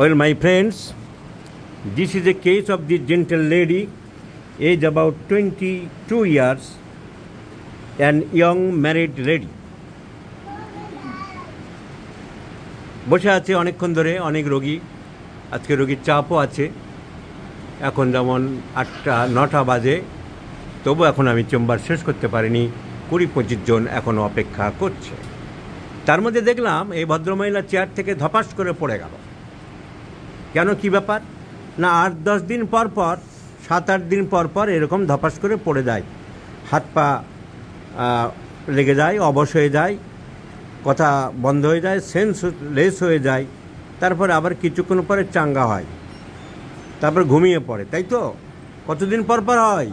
Well, my friends, this is a case of this gentle lady, age about 22 years, an young married lady. বসে আছে অনেকক্ষণ ধরে অনেক রোগী। আজকে রোগীর চাপও আছে। এখন যেমন 8-9 বাজে, তবু এখন আমি চেম্বার শেষ করতে পারিনি। 20-25 জন এখনও অপেক্ষা করছে। তার মধ্যে দেখলাম এই ভদ্রমহিলা চেয়ার থেকে ধপাস করে পড়ে গেল। কেন, কি ব্যাপার? না, 8-10 দিন পর পর, 7-8 দিন পর পর এরকম ধপাস করে পড়ে যায়। হাত পা লেগে যায়, অবশ হয়ে যায়, কথা বন্ধ হয়ে যায়, সেন্স লেস হয়ে যায়, তারপরে আবার কিছুক্ষণ পরে চাঙ্গা হয়, তারপর ঘুমিয়ে পড়ে। তাই তো? কতদিন পর পর হয়?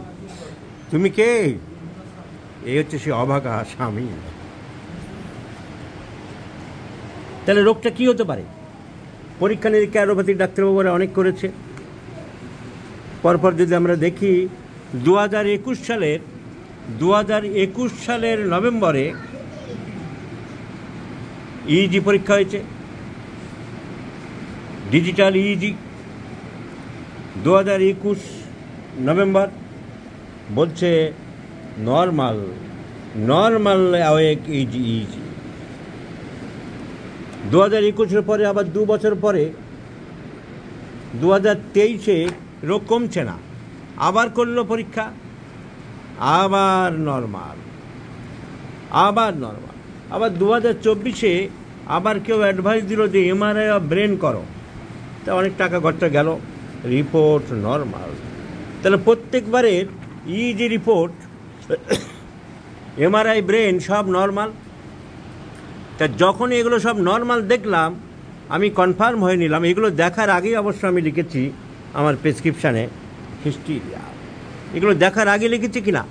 তুমি কে? এই হচ্ছে সে অভাগা স্বামী। তাহলে রোগটা কি হতে পারে? পরীক্ষা নিরীক্ষা অ্যালোপ্যাথিক ডাক্তারবাবুরা অনেক করেছে। পরপর যদি আমরা দেখি, 2021 সালের নভেম্বরে ইইজি পরীক্ষা হয়েছে, ডিজিটাল ইইজি। 2021 নভেম্বর বলছে নর্মাল অ্যাওয়েক ইইজি। 2021 পরে আবার 2 বছর পরে 2023 রোগ কমছে না, আবার করলো পরীক্ষা, আবার নর্মাল। আবার 2024 আবার কেউ অ্যাডভাইস দিল যে এমআরআই অফ ব্রেন করো। তা অনেক টাকা খরচা গেল, রিপোর্ট নর্মাল। তাহলে প্রত্যেকবারের ইইজি রিপোর্ট, এমআরআই, ব্রেন সব নর্মাল। তা যখন এগুলো সব নর্মাল দেখলাম, আমি কনফার্ম হয়ে নিলাম। এগুলো দেখার আগেই অবশ্য আমি লিখেছি আমার প্রেসক্রিপশানে হিস্টিরিয়া। এগুলো দেখার আগে লিখেছি কি না?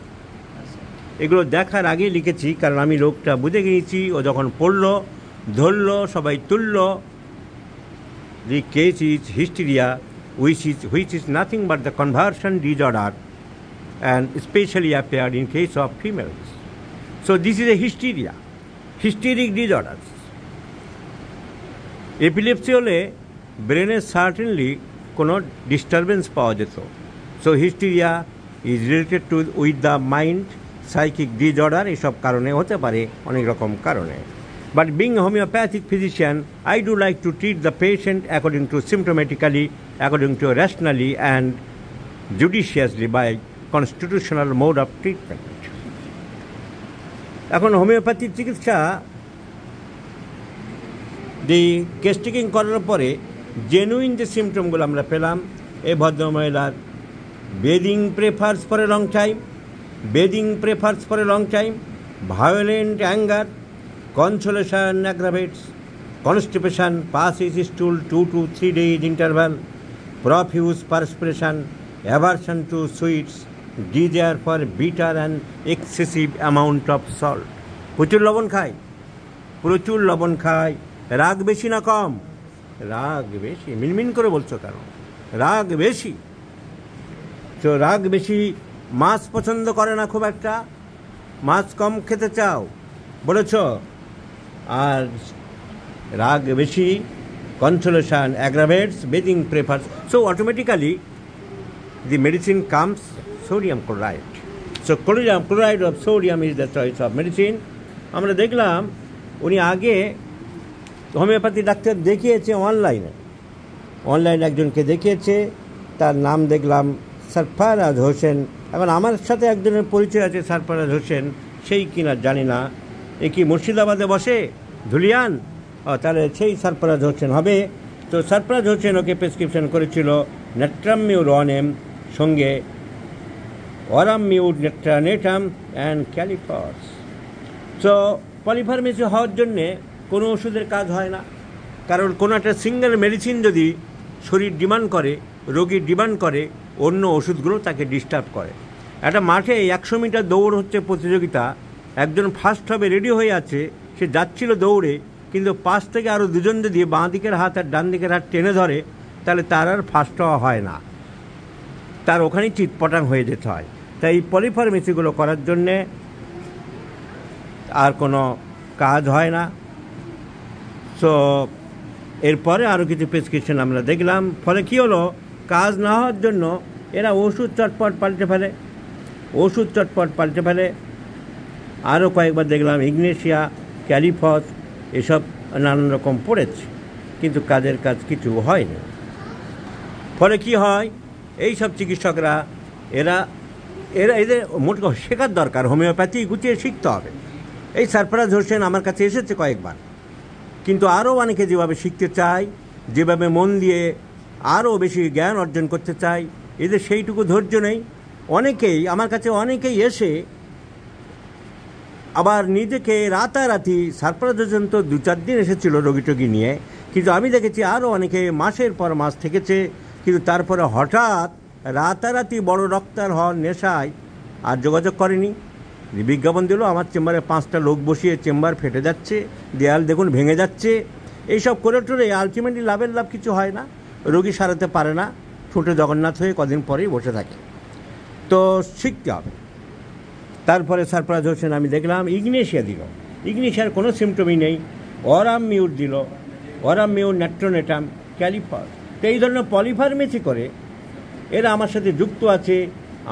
এগুলো দেখার আগেই লিখেছি, কারণ আমি রোগটা বুঝে গিয়েছি। ও যখন পড়লো, ধরলো, সবাই তুললো, the case is hysteria, which is nothing but the conversion disorder, and especially appeared in case of females. So this is a hysteria, hysteric disorders. Epilepsy হলে ব্রেনে সার্টেনলি কোনো ডিস্টারবেন্স পাওয়া যেত। So hysteria is related to with the mind, psychic disorder, এসব কারণে হতে পারে, অনেক রকম কারণে। But being a homeopathic physician, I do like to treat the patient according to symptomatically, according to rationally and judiciously by constitutional mode of treatment. এখন homeopathic চিকিৎসা case taking করার পরে জেনুইন যে সিমটমগুলো আমরা পেলাম, এই ভদ্রমহিলার bathing prefers for a long time, violent anger, consolation aggravates, constipation, passes stool 2 to 3 days interval, profuse perspiration, aversion to sweets, desire for bitter and excessive amount of salt. প্রচুর লবণ খায়। রাগ বেশি না কম? রাগ বেশি। মিনমিন করে বলছো কেন? রাগ বেশি। তো রাগ বেশি। মাছ পছন্দ করে না খুব একটা, মাছ কম খেতে চাও বলেছ। আর রাগ বেশি, consolation aggravates, bathing prefers. So automatically the medicine comes sodium chloride. So chloride of sodium is the choice of medicine. আমরা দেখলাম উনি আগে হোমিওপ্যাথি ডাক্তার দেখিয়েছে অনলাইনে একজনকে দেখিয়েছে, তার নাম দেখলাম সরফরাজ হোসেন। এখন আমার সাথে একজনের পরিচয় আছে সরফরাজ হোসেন, সেই কিনা জানি না। এ কি মুর্শিদাবাদে বসে ধুলিয়ান? তাহলে সেই সরফরাজ হোসেন হবে। তো সরফরাজ হোসেন ওকে প্রেসক্রিপশন করেছিল নেট্রামিউরনেম, সঙ্গে ওরামিউনেট্রানেটাম অ্যান্ড ক্যালিফার্স। তো পলিফার্মেসি হওয়ার জন্যে কোনো ওষুধের কাজ হয় না, কারণ কোনো একটা সিঙ্গেল মেডিসিন যদি শরীর ডিমান্ড করে, রোগী ডিমান্ড করে, অন্য ওষুধগুলো তাকে ডিস্টার্ব করে। একটা মাঠে 100 মিটার দৌড় হচ্ছে প্রতিযোগিতা, একজন ফার্স্ট হবে রেডি হয়ে আছে, সে যাচ্ছিল দৌড়ে, কিন্তু পাশ থেকে আরও দুজন যদি বাঁ দিকের হাত আর ডান দিকের হাত টেনে ধরে, তাহলে তার আর ফার্স্ট হওয়া হয় না, তার ওখানেই চিৎপটাং হয়ে যেতে হয়। তাই এই পলিফার্মেসিগুলো করার জন্যে আর কোনো কাজ হয় না। সো এরপরে আরও কিছু প্রেসক্রিপশন আমরা দেখলাম। ফলে কী হলো, কাজ না হওয়ার জন্য এরা ওষুধ চটপট পাল্টে ফেলে। আরও কয়েকবার দেখলাম ইগনেশিয়া, ক্যালিফস এসব নানান রকম পড়েছে, কিন্তু কাজের কাজ কিছু হয়নি। ফলে কি হয়, এই সব চিকিৎসকরা এদের মোট শেখার দরকার, হোমিওপ্যাথি গুছিয়ে শিখতে হবে। এই সরফরাজ হোসেন আমার কাছে এসেছে কয়েকবার, কিন্তু আরও অনেকে যেভাবে শিখতে চায়, যেভাবে মন দিয়ে আরও বেশি জ্ঞান অর্জন করতে চায়, এদের সেইটুকু ধৈর্য নেই। আমার কাছে অনেকেই এসে আবার নিজেকে রাতারাতি, সরফরাজ হোসেন তো 2-4 দিন এসেছিল রোগী নিয়ে, কিন্তু আমি দেখেছি আরও অনেকে মাসের পর মাস থেকেছে, কিন্তু তারপরে হঠাৎ রাতারাতি বড় ডাক্তার হওয়ার নেশায় আর যোগাযোগ করেনি। বিজ্ঞাপন দিল, আমার চেম্বারে 5টা লোক বসিয়ে চেম্বার ফেটে যাচ্ছে, দেয়াল দেখুন ভেঙে যাচ্ছে, এইসব করে টোরে আলটিমেটলি লাভ কিছু হয় না, রোগী সারাতে পারে না, ঠোঁটে জগন্নাথ হয়ে কদিন পরেই বসে থাকে। তো শিখতে হবে। তারপরে সরফরাজ হোসেন আমি দেখলাম ইগনেশিয়া দিল, ইগনেশিয়ার কোনো সিমটমই নেই। অরামমিউর দিল, অরামমিউর, ন্যাট্রোনেটাম, ক্যালিফস। তো এই ধরনের পলিফার্মেসি করে এরা আমার সাথে যুক্ত আছে,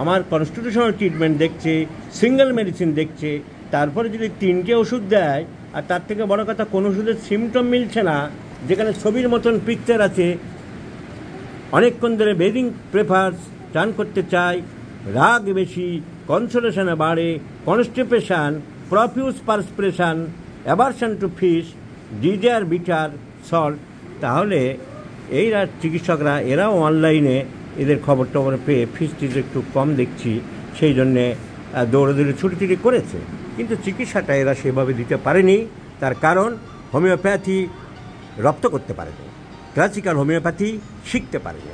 আমার কনস্টিটিউশনাল ট্রিটমেন্ট দেখছে, সিঙ্গেল মেডিসিন দেখছে। তারপরে যদি 3টে ওষুধ দেয়, আর তার থেকে বড় কথা কোনো ওষুধের সিমটম মিলছে না, যেখানে ছবির মতন পিকচার আছে, অনেকক্ষণ ধরে বেদিং প্রেফার্স টার্ন করতে চায়, রাগ বেশি, কনসোলেশনে বাড়ে, constipation, profuse perspiration, aversion to fish, desire bitter salt, তাহলে এইরা চিকিৎসকরা এরাও অনলাইনে এদের খবর পেয়ে ফিসটিজ একটু কম দেখছি, সেই জন্যে দৌড়ে ছুটি করেছে। কিন্তু চিকিৎসাটা এরা সেভাবে দিতে পারেনি, তার কারণ হোমিওপ্যাথি রপ্ত করতে পারেনি, ক্লাসিক্যাল হোমিওপ্যাথি শিখতে পারেনি,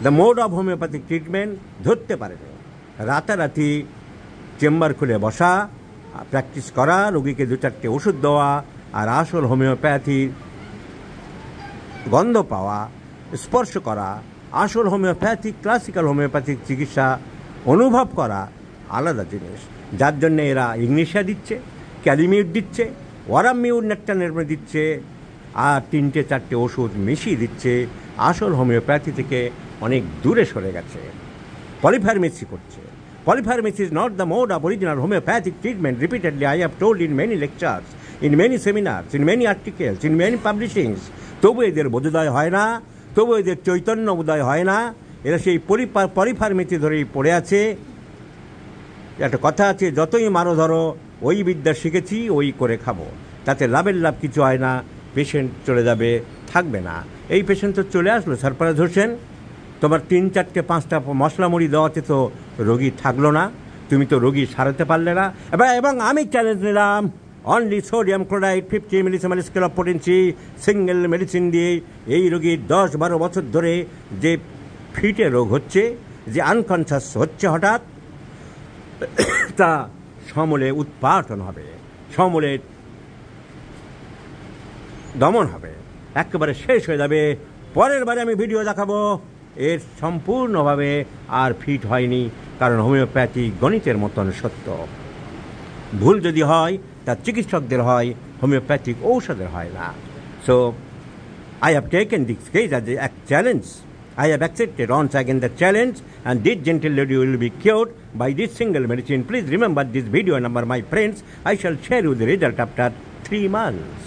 the mode of homeopathic treatment ধরতে পারেনি। রাতারাতি চেম্বার খুলে বসা, প্র্যাকটিস করা, রোগীকে 2-4টে ওষুধ দেওয়া, আর আসল হোমিওপ্যাথির গন্ধ পাওয়া, স্পর্শ করা, আসল হোমিওপ্যাথিক, ক্লাসিক্যাল হোমিওপ্যাথিক চিকিৎসা অনুভব করা আলাদা জিনিস। যার জন্য এরা ইগনেশিয়া দিচ্ছে, ক্যালিমিউর দিচ্ছে, ওরামমিউর, ন্যাট্রোনেটাম দিচ্ছে, আর 3-4টে ওষুধ মিশিয়ে দিচ্ছে, আসল হোমিওপ্যাথি থেকে অনেক দূরে সরে গেছে, পলিফার্মেসি করছে। Polypharmacy is not the mode of original homeopathic treatment. Repeatedly I have told in many lectures, in many seminars, in many articles, in many publishings. তবু এদের বোধোদয় হয় না, তবু এদের চৈতন্য উদয় হয় না, এরা সেই পলিফার্মেসি ধরেই পড়ে আছে। একটা কথা আছে, যতই মারো ধরো, ওই বিদ্যা শিখেছি ওই করে খাবো, তাতে লাভ কিছু হয় না, পেশেন্ট চলে যাবে, থাকবে না। এই পেশেন্ট তো চলে আসলো সরফরাজ হোসেন, তোমার 3-4-5টা মশলা মুড়ি দেওয়াতে তো রোগী থাকলো না, তুমি তো রোগী সারাতে পারলে না। এবং আমি চ্যালেঞ্জ নিলাম, only sodium chloride 50 millesimal scale of potency single medicine দিয়ে এই রোগীর 10-12 বছর ধরে যে ফিটে রোগ হচ্ছে, যে আনকনসাস হচ্ছে হঠাৎ, তা সমূলে উৎপাটন হবে, সমূলে দমন হবে, একেবারে শেষ হয়ে যাবে। পরের বারে আমি ভিডিও দেখাবো এর সম্পূর্ণভাবে আর ফিট হয়নি, কারণ হোমিওপ্যাথি গণিতের মতন সত্য। ভুল যদি হয় তা চিকিৎসকদের হয়, হোমিওপ্যাথিক ঔষধের হয় না। So I have taken this case as a challenge. I have accepted once again the challenge, and this gentle lady will be cured by this single medicine. Please remember this video number, my friends. I shall share you the result after 3 months.